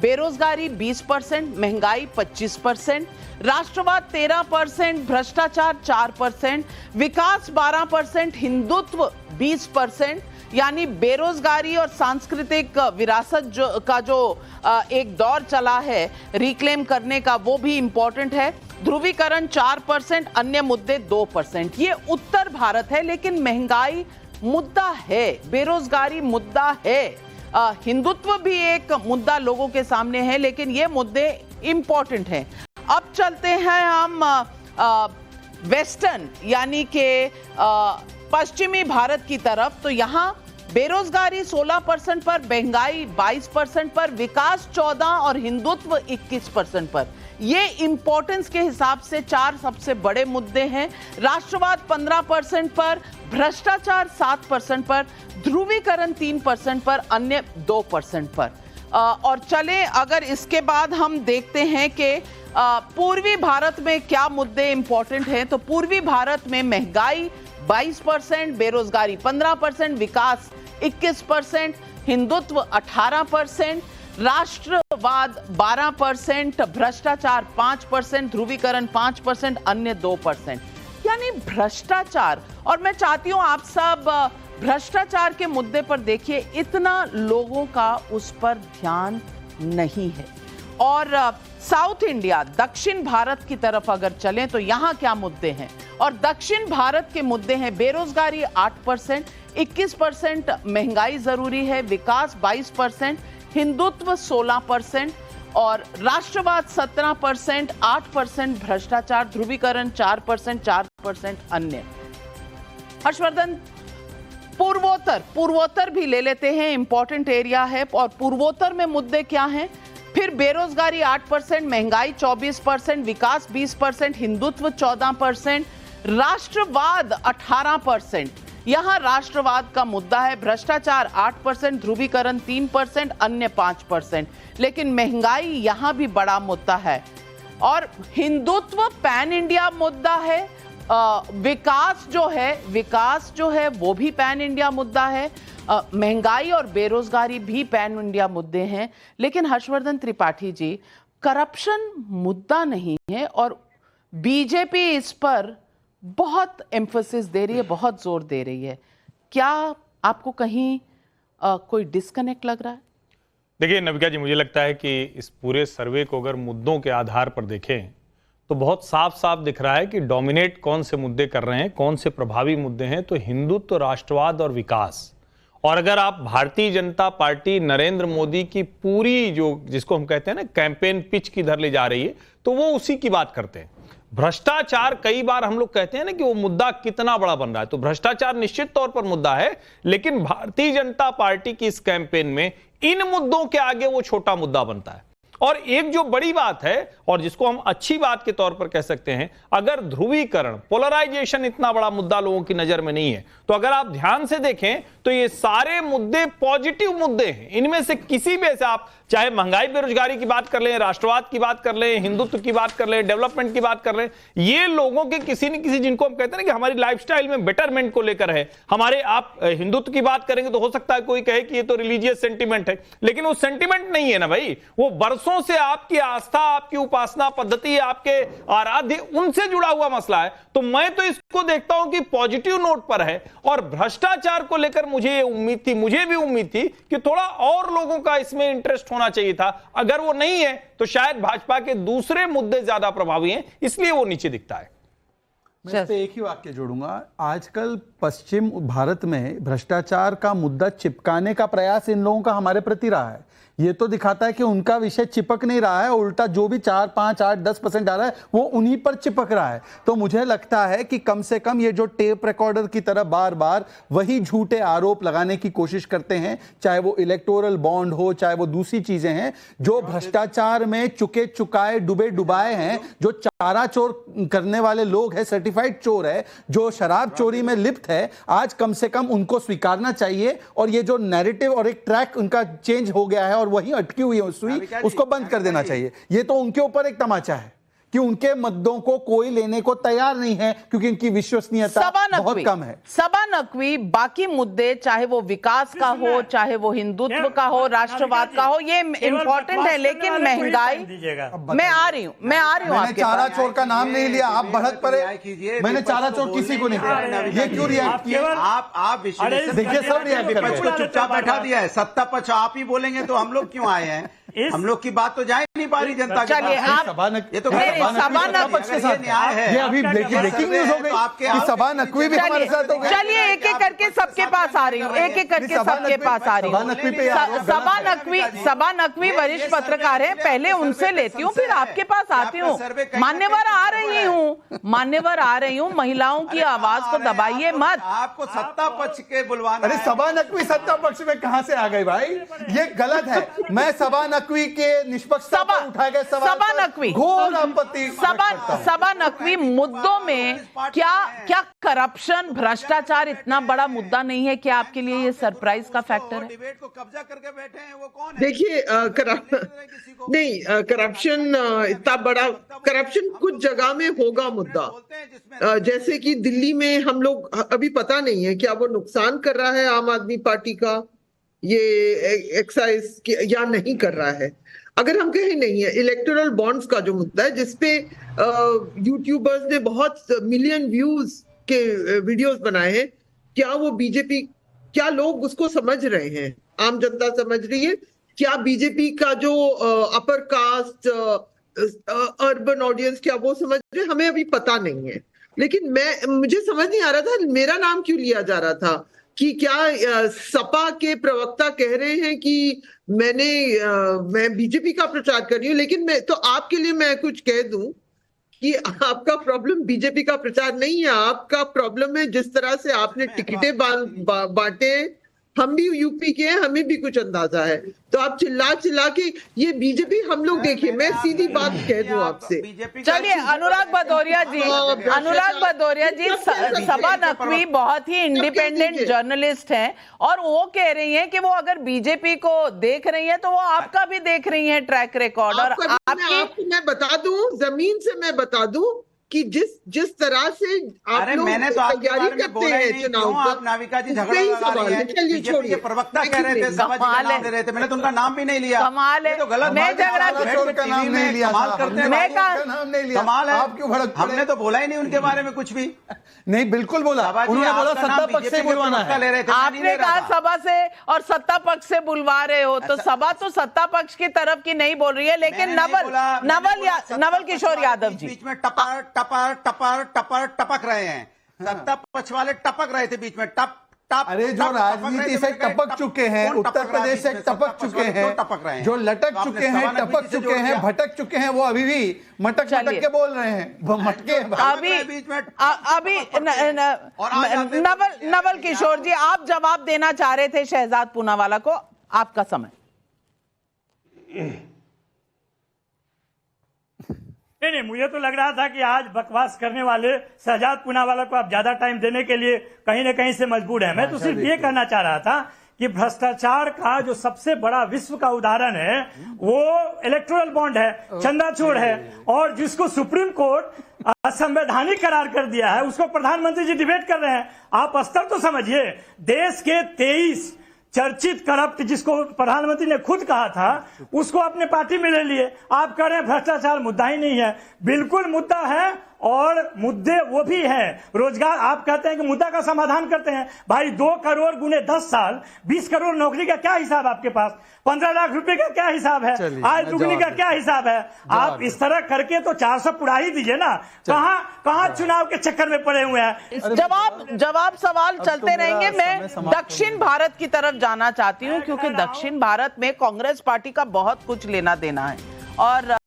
बेरोजगारी 20%, महंगाई 25%, राष्ट्रवाद 13%, भ्रष्टाचार 4%, विकास 12%, हिंदुत्व 20%, यानी बेरोजगारी और सांस्कृतिक विरासत जो एक दौर चला है रिक्लेम करने का, वो भी इंपॉर्टेंट है। ध्रुवीकरण 4%, अन्य मुद्दे 2%। ये उत्तर भारत है, लेकिन महंगाई मुद्दा है, बेरोजगारी मुद्दा है, हिंदुत्व भी एक मुद्दा लोगों के सामने है, लेकिन ये मुद्दे इंपॉर्टेंट हैं। अब चलते हैं हम वेस्टर्न यानी कि पश्चिमी भारत की तरफ। तो यहाँ बेरोजगारी 16% पर, महंगाई 22% पर, विकास 14% और हिंदुत्व 21% पर। ये इंपॉर्टेंस के हिसाब से चार सबसे बड़े मुद्दे हैं। राष्ट्रवाद 15% पर, भ्रष्टाचार 7% पर, ध्रुवीकरण 3% पर, अन्य 2% पर। और चलें अगर इसके बाद हम देखते हैं कि पूर्वी भारत में क्या मुद्दे इंपॉर्टेंट हैं। तो पूर्वी भारत में महंगाई 22%, बेरोजगारी 15%, विकास 21%, हिंदुत्व 18%, राष्ट्रवाद 12%, भ्रष्टाचार 5%, ध्रुवीकरण 5%, अन्य 2%। यानी भ्रष्टाचार, और मैं चाहती हूं आप सब भ्रष्टाचार के मुद्दे पर देखिए, इतना लोगों का उस पर ध्यान नहीं है। और साउथ इंडिया, दक्षिण भारत की तरफ अगर चलें तो यहां क्या मुद्दे हैं। और दक्षिण भारत के मुद्दे हैं बेरोजगारी 8%, 21% महंगाई जरूरी है, विकास 22%, हिंदुत्व 16% और राष्ट्रवाद 17%, 8% भ्रष्टाचार, ध्रुवीकरण 4%, 4% अन्य। हर्षवर्धन, पूर्वोत्तर भी ले लेते हैं, इंपॉर्टेंट एरिया है। और पूर्वोत्तर में मुद्दे क्या हैं? फिर बेरोजगारी 8%, महंगाई 24%, विकास 20%, हिंदुत्व 14%, राष्ट्रवाद 18%। यहां राष्ट्रवाद का मुद्दा है। भ्रष्टाचार 8%, ध्रुवीकरण 3%, अन्य 5%। लेकिन महंगाई यहां भी बड़ा मुद्दा है। और हिंदुत्व पैन इंडिया मुद्दा है। विकास जो है वो भी पैन इंडिया मुद्दा है। महंगाई और बेरोजगारी भी पैन इंडिया मुद्दे हैं। लेकिन हर्षवर्धन त्रिपाठी जी, करप्शन मुद्दा नहीं है और बीजेपी इस पर बहुत एम्फेसिस दे रही है, बहुत जोर दे रही है। क्या आपको कहीं कोई डिस्कनेक्ट लग रहा है? देखिए नविका जी, मुझे लगता है कि इस पूरे सर्वे को अगर मुद्दों के आधार पर देखें तो बहुत साफ साफ दिख रहा है कि डोमिनेट कौन से मुद्दे कर रहे हैं, कौन से प्रभावी मुद्दे हैं। तो हिंदुत्व, राष्ट्रवाद और विकास। और अगर आप भारतीय जनता पार्टी नरेंद्र मोदी की पूरी जो जिसको हम कहते हैं ना कैंपेन पिच किधर ले जा रही है, तो वो उसी की बात करते हैं। भ्रष्टाचार, कई बार हम लोग कहते हैं ना कि वो मुद्दा कितना बड़ा बन रहा है, तो भ्रष्टाचार निश्चित तौर पर मुद्दा है। लेकिन भारतीय जनता पार्टी की इस कैंपेन में इन मुद्दों के आगे वो छोटा मुद्दा बनता है। और एक जो बड़ी बात है और जिसको हम अच्छी बात के तौर पर कह सकते हैं, अगर ध्रुवीकरण, पोलराइजेशन इतना बड़ा मुद्दा लोगों की नजर में नहीं है, तो अगर आप ध्यान से देखें तो ये सारे मुद्दे पॉजिटिव मुद्दे हैं। इनमें से किसी भी, ऐसे आप चाहे महंगाई बेरोजगारी की बात कर लें, राष्ट्रवाद की बात कर लें, हिंदुत्व की बात कर लें, डेवलपमेंट की बात कर लें, ये लोगों के किसी न किसी, जिनको हम कहते हैं ना कि हमारी लाइफस्टाइल में बेटरमेंट को लेकर है। हमारे, आप हिंदुत्व की बात करेंगे तो हो सकता है कोई कहे कि ये तो रिलीजियस सेंटिमेंट है, लेकिन वो सेंटिमेंट नहीं है ना भाई, वो बरसों से आपकी आस्था, आपकी उपासना पद्धति, आपके आराध्य, उनसे जुड़ा हुआ मसला है। तो मैं तो इसको देखता हूं कि पॉजिटिव नोट पर है। और भ्रष्टाचार को लेकर मुझे उम्मीद थी, मुझे भी उम्मीद थी कि थोड़ा और लोगों का इसमें इंटरेस्ट होना चाहिए था। अगर वो नहीं है तो शायद भाजपा के दूसरे मुद्दे ज्यादा प्रभावी हैं, इसलिए वो नीचे दिखता है। मैं इस पे एक ही वाक्य जोड़ूंगा। आजकल पश्चिम भारत में भ्रष्टाचार का मुद्दा चिपकाने का प्रयास इन लोगों का हमारे प्रति रहा है। ये तो दिखाता है कि उनका विषय चिपक नहीं रहा है, उल्टा जो भी 4, 5, 8, 10% आ रहा है वो उन्हीं पर चिपक रहा है। तो मुझे लगता है कि कम से कम ये जो टेप रिकॉर्डर की तरह बार बार वही झूठे आरोप लगाने की कोशिश करते हैं, चाहे वो इलेक्टोरल बॉन्ड हो, चाहे वो दूसरी चीजें हैं, जो भ्रष्टाचार में चुके चुकाए डूबे डुबाए हैं, जो चारा चोर करने वाले लोग हैं, सर्टिफाइड चोर है, जो शराब चोरी में लिप्त है, आज कम से कम उनको स्वीकारना चाहिए। और ये जो नैरेटिव और एक ट्रैक उनका चेंज हो गया है और वही अटकी हुई है सुई, उसको बंद कर देना चाहिए। ये तो उनके ऊपर एक तमाचा है। कि उनके मुद्दों को कोई लेने को तैयार नहीं है, क्योंकि इनकी विश्वसनीयता बहुत कम है। सबा नकवी बाकी मुद्दे, चाहे वो विकास का हो, चाहे वो हिंदुत्व का हो, राष्ट्रवाद का हो, ये इम्पोर्टेंट है, लेकिन महंगाई, मैं आ रही हूँ मैंने चारा चोर का नाम नहीं लिया, आप भड़क पड़े। मैंने चारा चोर किसी को नहीं कहा, ये क्यों रिएक्ट किया? आप देखिए सब रिएक्ट कर रहे हैं। चुपचाप बैठा दिया है। सत्ता पक्ष आप ही बोलेंगे तो हम लोग क्यों आए हैं? हम लोग की बात तो जा ही नहीं पा रही जनता के चलिए पास। आप ये तो सभा पक्ष के साथ न्याय है। ये अभी ब्रेकिंग न्यूज हो गई कि सभा नकवी भी हमारे साथ हो गए। चलिए एक एक करके सबके पास आ रही हूँ, एक एक करके सबके पास आ रही हूँ। सभा नकवी वरिष्ठ पत्रकार है, पहले उनसे लेती हूँ, फिर आपके पास आती हूँ। मान्यवर आ रही हूँ, महिलाओं की आवाज को दबाइए मत। आपको सत्ता पक्ष के बुलवाना। अरे सभा नकवी सत्ता पक्ष में कहां से आ गई भाई? ये गलत है। मैं सभा नकवी के निष्पक्षता पर उठा गए सभा नकवी घोर आपत्ति। सभा नकवी मुद्दों में क्या करप्शन, भ्रष्टाचार इतना बड़ा मुद्दा नहीं है? क्या आपके लिए ये सरप्राइज का फैक्टर है? डिबेट को कब्जा करके बैठे हैं वो कौन है? देखिए करप्शन इतना बड़ा करप्शन कुछ जगह में होगा मुद्दा, जैसे कि दिल्ली में हम लोग अभी पता नहीं है क्या वो नुकसान कर रहा है आम आदमी पार्टी का ये एक्साइज या नहीं कर रहा है। अगर हम कहें नहीं है, इलेक्टोरल बॉन्ड्स का जो मुद्दा है जिसपे यूट्यूबर्स ने बहुत मिलियन व्यूज के वीडियोस बनाए हैं, क्या वो बीजेपी, क्या लोग उसको समझ रहे हैं? आम जनता समझ रही है क्या? बीजेपी का जो अपर कास्ट अर्बन ऑडियंस क्या वो समझ रहे? हमें अभी पता नहीं है, लेकिन मुझे समझ नहीं आ रहा था मेरा नाम क्यों लिया जा रहा था कि क्या सपा के प्रवक्ता कह रहे हैं कि मैं बीजेपी का प्रचार कर रही हूँ। लेकिन मैं तो आपके लिए मैं कुछ कह दूं कि आपका प्रॉब्लम बीजेपी का प्रचार नहीं है, आपका प्रॉब्लम है जिस तरह से आपने टिकटें बांटे। हम भी यूपी के हैं, हमें भी कुछ अंदाजा है, तो आप चिल्ला के ये बीजेपी हम लोग देखिए, मैं सीधी बात कह दूं आपसे। चलिए अनुराग भदौरिया जी, सभा नकवी बहुत ही इंडिपेंडेंट जर्नलिस्ट हैं और वो कह रही हैं कि वो अगर बीजेपी को देख रही हैं तो वो आपका भी देख रही हैं ट्रैक रिकॉर्ड। और आपको मैं बता दूं, जमीन से मैं बता दूं कि जिस तरह से आप लोग तैयारी करते हैं चुनाव का, आप नाविका जी झगड़ा लगा रही हैं। चलिए छोड़िए, प्रवक्ता कह रहे थे सभा जी का नाम दे रहे थे, मैंने तो उनका नाम भी नहीं लिया। कमाल है, तो गलत मैं झगड़ा का नाम नहीं लिया, कमाल करते हैं, मैं नाम नहीं लिया, कमाल है। आप क्यों भड़क पड़े? हमने तो बोला ही नहीं उनके बारे में कुछ भी नहीं, बिल्कुल बोला, उन्होंने बोला सत्ता पक्ष से बुलवाना है। आपने कहा सभा से और सत्ता पक्ष से बुलवा रहे हो, तो सभा तो सत्ता पक्ष की तरफ की नहीं बोल रही है, लेकिन नवल किशोर यादव जी बीच में टपक रहे हैं। सत्ता पक्ष वाले टपक रहे थे बीच में, टप। अरे जो राजनीति से टपक चुके हैं, उत्तर प्रदेश से टपक चुके हैं, जो लटक चुके हैं, टपक चुके हैं, भटक चुके हैं, वो अभी भी मटक के बोल रहे हैं, मटके अभी नवल किशोर जी, आप जवाब देना चाह रहे थे शहजाद पूनावाला को, आपका समय। नहीं, मुझे तो लग रहा था कि आज बकवास करने वाले शहजाद पूनावाला को आप ज्यादा टाइम देने के लिए कहीं ना कहीं से मजबूर है। मैं तो सिर्फ ये कहना चाह रहा था कि भ्रष्टाचार का जो सबसे बड़ा विश्व का उदाहरण है वो इलेक्टोरल बॉन्ड है, चंदाचोर है, और जिसको सुप्रीम कोर्ट असंवैधानिक करार कर दिया है, उसको प्रधानमंत्री जी डिबेट कर रहे हैं। आप स्तर तो समझिए, देश के 23 चर्चित करप्ट, जिसको प्रधानमंत्री ने खुद कहा था, उसको अपने पार्टी में ले लिए। आप कह रहे हैं भ्रष्टाचार मुद्दा ही नहीं है। बिल्कुल मुद्दा है, और मुद्दे वो भी हैं। रोजगार, आप कहते हैं कि मुद्दा का समाधान करते हैं। भाई 2 करोड़ गुने 10 साल, 20 करोड़ नौकरी का क्या हिसाब आपके पास? 15 लाख रुपए का क्या हिसाब है? आय दुगनी का क्या हिसाब है? आप इस तरह करके तो 400 पुरा ही दीजिए ना। कहां चुनाव के चक्कर में पड़े हुए हैं? जवाब सवाल चलते रहेंगे। मैं दक्षिण भारत की तरफ जाना चाहती हूँ, क्योंकि दक्षिण भारत में कांग्रेस पार्टी का बहुत कुछ लेना देना है और